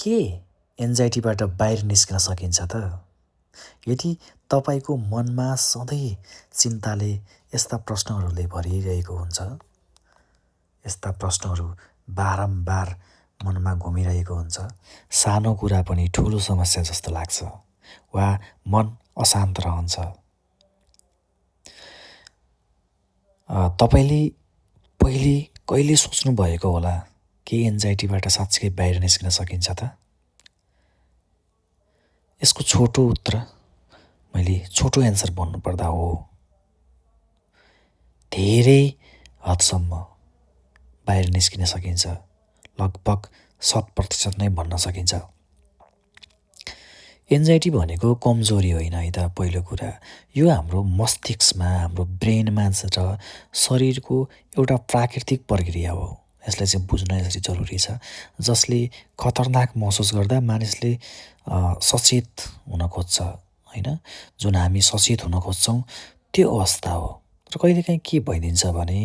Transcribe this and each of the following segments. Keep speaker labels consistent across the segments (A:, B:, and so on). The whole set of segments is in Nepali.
A: के एन्जाइटीबाट बाहिर निस्किन सकिन्छ त? यदि तपाईँको मनमा सधैँ चिन्ताले यस्ता प्रश्नहरूले भरिरहेको हुन्छ, यस्ता प्रश्नहरू बारम्बार मनमा घुमिरहेको हुन्छ, सानो कुरा पनि ठुलो समस्या जस्तो लाग्छ वा मन अशान्त रहन्छ, तपाईँले पहिले कहिले सोच्नुभएको होला के एन्जाइटीबाट साँच्चै बाहिर निस्किन सकिन्छ त? यसको छोटो उत्तर, मैले छोटो एन्सर भन्नुपर्दा हो, धेरै हदसम्म बाहिर निस्किन सकिन्छ। लगभग 100% नै भन्न सकिन्छ। एन्जाइटी भनेको कमजोरी होइन है त। पहिलो कुरा यो हाम्रो मस्तिष्कमा, हाम्रो ब्रेनमा र शरीरको एउटा प्राकृतिक प्रक्रिया हो। यसलाई चाहिँ बुझ्न यसरी जरुरी छ, जसले खतरनाक महसुस गर्दा मानिसले सचेत हुन खोज्छ होइन। जुन हामी सचेत हुन खोज्छौँ त्यो अवस्था हो। र कहिलेकाहीँ के भइदिन्छ भने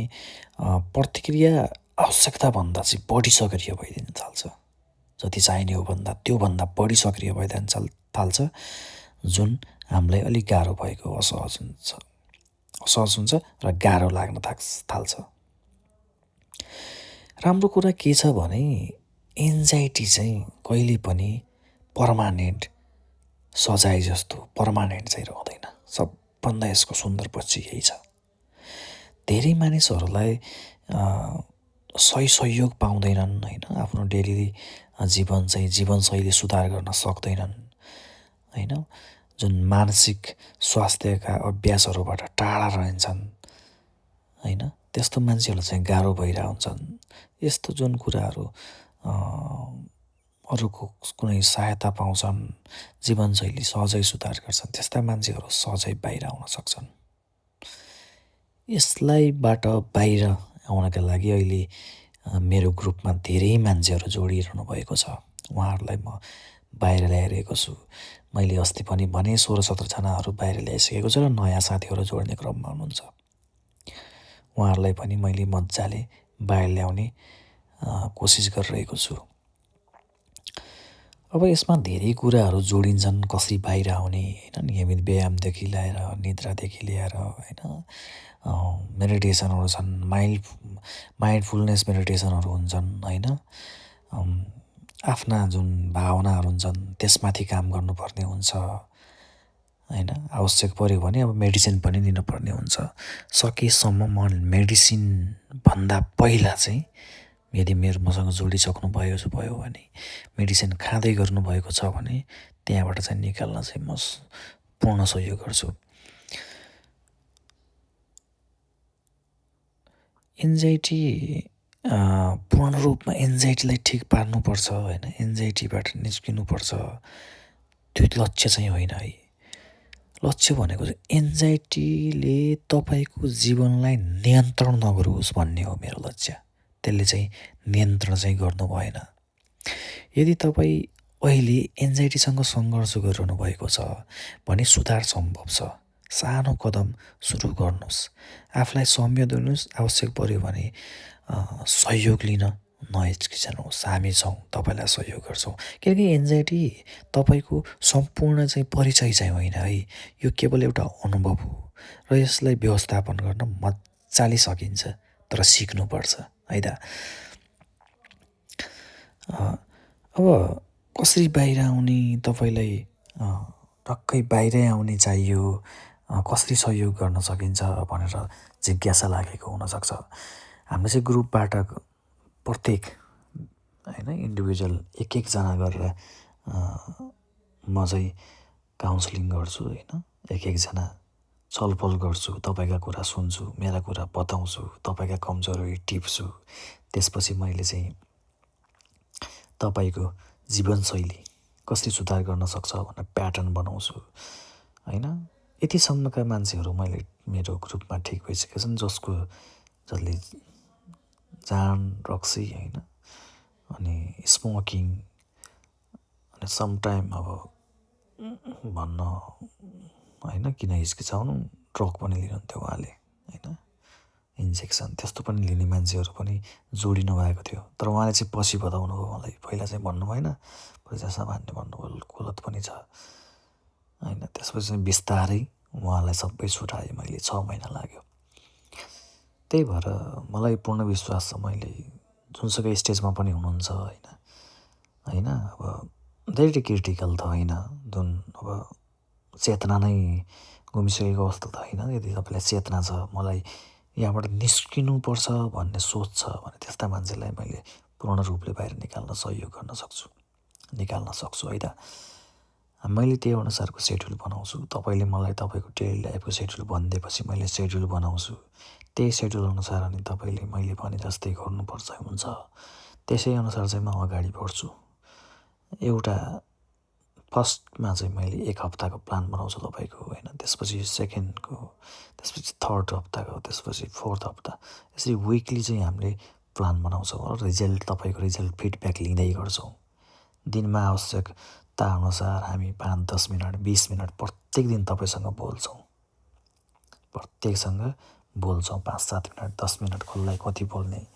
A: प्रतिक्रिया आवश्यकताभन्दा चाहिँ बढी सक्रिय भइदिन थाल्छ। जति चाहिने हो भन्दा त्योभन्दा बढी सक्रिय भइदिन थाल्छ, जुन हामीलाई अलिक गाह्रो भएको असहज हुन्छ र गाह्रो लाग्न थाल्छ। राम्रो कुरा के छ भने एन्जाइटी चाहिँ कहिले पनि पर्मानेन्ट सजाय जस्तो पर्मानेन्ट चाहिँ रहँदैन। सबभन्दा यसको सुन्दर पक्ष यही छ। धेरै मानिसहरूलाई सही सहयोग पाउँदैनन् होइन, आफ्नो डेली जीवनशैली सुधार गर्न सक्दैनन् होइन, जुन मानसिक स्वास्थ्यका अभ्यासहरूबाट टाढा रहन्छन् होइन, त्यस्तो मान्छेहरूलाई चाहिँ गाह्रो भइरहेको हुन्छन्। यस्तो जुन कुराहरू अरूको कुनै सहायता पाउँछन्, जीवनशैली सहजै सुधार गर्छन्, त्यस्ता मान्छेहरू सहजै बाहिर आउन सक्छन्। यसलाईबाट बाहिर आउनका लागि अहिले मेरो ग्रुपमा धेरै मान्छेहरू जोडिरहनु भएको छ। उहाँहरूलाई म बाहिर ल्याइरहेको छु। मैले अस्ति पनि भने 16-17 जनाहरू बाहिर ल्याइसकेको छु र नयाँ साथीहरू जोड्ने क्रममा हुनुहुन्छ। उहाँहरूलाई पनि मैले मजाले बाहिर ल्याउने कोसिस गरिरहेको छु। अब यसमा धेरै कुराहरू जोडिन्छन् कसरी बाहिर आउने होइन। नियमित व्यायामदेखि लिएर, निद्रादेखि लिएर होइन, मेडिटेसनहरू छन्, माइन्डफुलनेस मेडिटेसनहरू हुन्छन् होइन। आफ्ना जुन भावनाहरू हुन्छन् त्यसमाथि काम गर्नुपर्ने हुन्छ होइन। आवश्यक पर्यो भने अब मेडिसिन पनि लिनुपर्ने हुन्छ। सकेसम्म म मेडिसिन भन्दा पहिला चाहिँ यदि मसँग जोडिसक्नु भयो भने, मेडिसिन खाँदै गर्नुभएको छ भने त्यहाँबाट चाहिँ निकाल्न चाहिँ म पूर्ण सहयोग गर्छु। एन्जाइटी पूर्ण रूपमा एन्जाइटीलाई ठिक पार्नुपर्छ होइन, एन्जाइटीबाट निस्किनुपर्छ, त्यो लक्ष्य चाहिँ होइन है। लक्ष्य भनेको चाहिँ एन्जाइटीले तपाईँको जीवनलाई नियन्त्रण नगरोस् भन्ने हो मेरो लक्ष्य। त्यसले चाहिँ नियन्त्रण चाहिँ गर्नु भएन। यदि तपाईँ अहिले एन्जाइटीसँग सङ्घर्ष गरिरहनु भएको छ भने सुधार सम्भव छ। सानो कदम सुरु गर्नुहोस्, आफूलाई सम्य दिनुहोस्, आवश्यक पर्यो भने सहयोग लिन नहिचकिचाउनुहोस्। हामी छौँ, तपाईँलाई सहयोग गर्छौँ। किनकि एन्जाइटी तपाईँको सम्पूर्ण चाहिँ परिचय चाहिँ होइन है, यो केवल एउटा अनुभव हो र यसलाई व्यवस्थापन गर्न मजाले सकिन्छ, तर सिक्नुपर्छ है त। अब कसरी बाहिर आउने, तपाईँलाई टक्कै बाहिरै आउने चाहियो, कसरी सहयोग गर्न सकिन्छ भनेर जिज्ञासा लागेको हुनसक्छ। हाम्रो चाहिँ ग्रुपबाट प्रत्येक होइन इन्डिभिजुअल एक जना गरेर म चाहिँ काउन्सिलिङ गर्छु होइन। एक जना छलफल गर्छु, तपाईँका कुरा सुन्छु, मेरा कुरा बताउँछु, तपाईँका कमजोरी टिप्छु। त्यसपछि मैले चाहिँ तपाईँको जीवनशैली कसरी सुधार गर्न सक्छ भनेर प्याटर्न बनाउँछु होइन। यतिसम्मका मान्छेहरू मैले मेरो ग्रुपमा ठिक भइसकेका छन्, जसले जान, रक्सी होइन, अनि स्मोकिङ, अनि समटाइम अब भन्न होइन किन हिचकिचाउनु, ड्रग पनि लिनुहुन्थ्यो उहाँले होइन। इन्जेक्सन त्यस्तो पनि लिने मान्छेहरू पनि जोडिनु भएको थियो। तर उहाँले चाहिँ पछि बताउनु भयो मलाई, पहिला चाहिँ भन्नु भएन, पछि चाहिँ सामान्य भन्नुभयो गलत पनि छ होइन। त्यसपछि चाहिँ बिस्तारै उहाँलाई सबै छुटाएँ मैले, 6 महिना लाग्यो। त्यही भएर मलाई पूर्ण विश्वास छ मैले जुनसुकै स्टेजमा पनि हुनुहुन्छ होइन अब धेरै क्रिटिकल त होइन, जुन अब चेतना नै गुमिसकेको अवस्था त होइन। यदि तपाईँलाई चेतना छ, मलाई यहाँबाट निस्किनुपर्छ भन्ने सोच छ भने त्यस्ता मान्छेलाई मैले पूर्ण रूपले बाहिर निकाल्न सहयोग गर्न सक्छु, निकाल्न सक्छु है त। मैले त्यही अनुसारको सेड्युल बनाउँछु। तपाईँले मलाई तपाईँको डेली लाइफको सेड्युल भनिदिएपछि मैले सेड्युल बनाउँछु। त्यही सेड्युल अनुसार अनि तपाईँले मैले भने जस्तै गर्नुपर्छ हुन्छ, त्यसै अनुसार चाहिँ म अगाडि बढ्छु। एउटा फर्स्टमा चाहिँ मैले 1 हप्ताको प्लान बनाउँछु तपाईँको होइन, त्यसपछि सेकेन्डको, त्यसपछि थर्ड हप्ताको, त्यसपछि फोर्थ हप्ता, यसरी विकली चाहिँ हामीले प्लान बनाउँछौँ र रिजल्ट तपाईँको रिजल्ट फिडब्याक लिँदै गर्छौँ। दिनमा आवश्यकता अनुसार हामी 5-10 मिनट 20 मिनट प्रत्येक दिन तपाईँसँग बोल्छौँ, प्रत्येकसँग बोल्छौँ 5-7 मिनट 10 मिनट कसलाई कति बोल्ने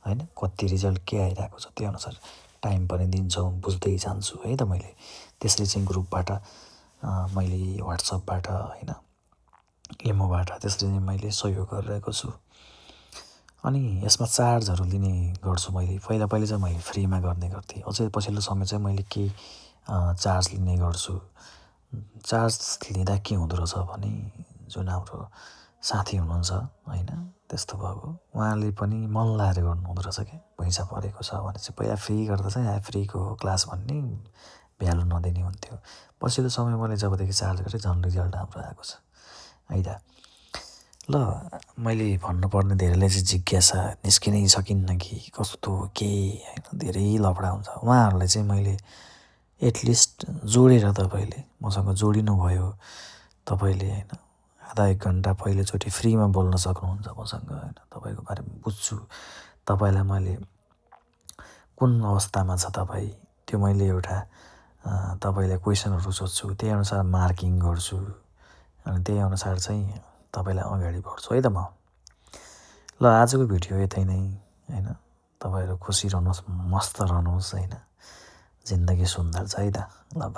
A: होइन, कति रिजल्ट के आइरहेको छ त्यो अनुसार टाइम पनि दिन्छौँ, बुझ्दै जान्छु है त। मैले त्यसरी चाहिँ ग्रुपबाट मैले व्हाट्सएपबाट होइन इमोबाट त्यसरी नै मैले सहयोग गरिरहेको छु। अनि यसमा चार्जहरू लिने गर्छु मैले। पहिला चाहिँ मैले फ्रीमा गर्ने गर्थेँ, अझै पछिल्लो समय चाहिँ मैले केही चार्ज लिने गर्छु। चार्ज लिँदा के हुँदो रहेछ भने जुन हाम्रो साथी हुनुहुन्छ होइन त्यस्तो भएको, उहाँले पनि मन लाएर गर्नुहुँदो रहेछ क्या। पैसा परेको छ भने चाहिँ पहिला फ्री गर्दा चाहिँ फ्रीको क्लास भन्ने भ्यालु नदिने हुन्थ्यो। पछिल्लो समय मैले जबदेखि चार्ज गरेँ झन् रिजल्ट राम्रो आएको छ है त। ल मैले भन्नुपर्ने धेरैले चाहिँ जिज्ञासा निस्किनै सकिन्न कि कस्तो के होइन, धेरै लफडा हुन्छ। उहाँहरूलाई चाहिँ मैले एटलिस्ट जोडेर तपाईँले मसँग जोडिनु भयो तपाईँले होइन, आधा 1 घन्टा पहिलोचोटि फ्रीमा बोल्न सक्नुहुन्छ मसँग होइन, तपाईँको बारेमा बुझ्छु, तपाईँलाई मैले कुन अवस्थामा छ तपाईँ त्यो मैले एउटा तपाईँलाई क्वेसनहरू सोध्छु, त्यही अनुसार मार्किङ गर्छु अनि त्यही अनुसार चाहिँ तपाईँलाई अगाडि बढ्छु है त म। ल आजको भिडियो यतै नै होइन, तपाईँहरू खुसी रहनुहोस्, मस्त रहनुहोस् होइन, जिन्दगी सुन्दर छ है त। ल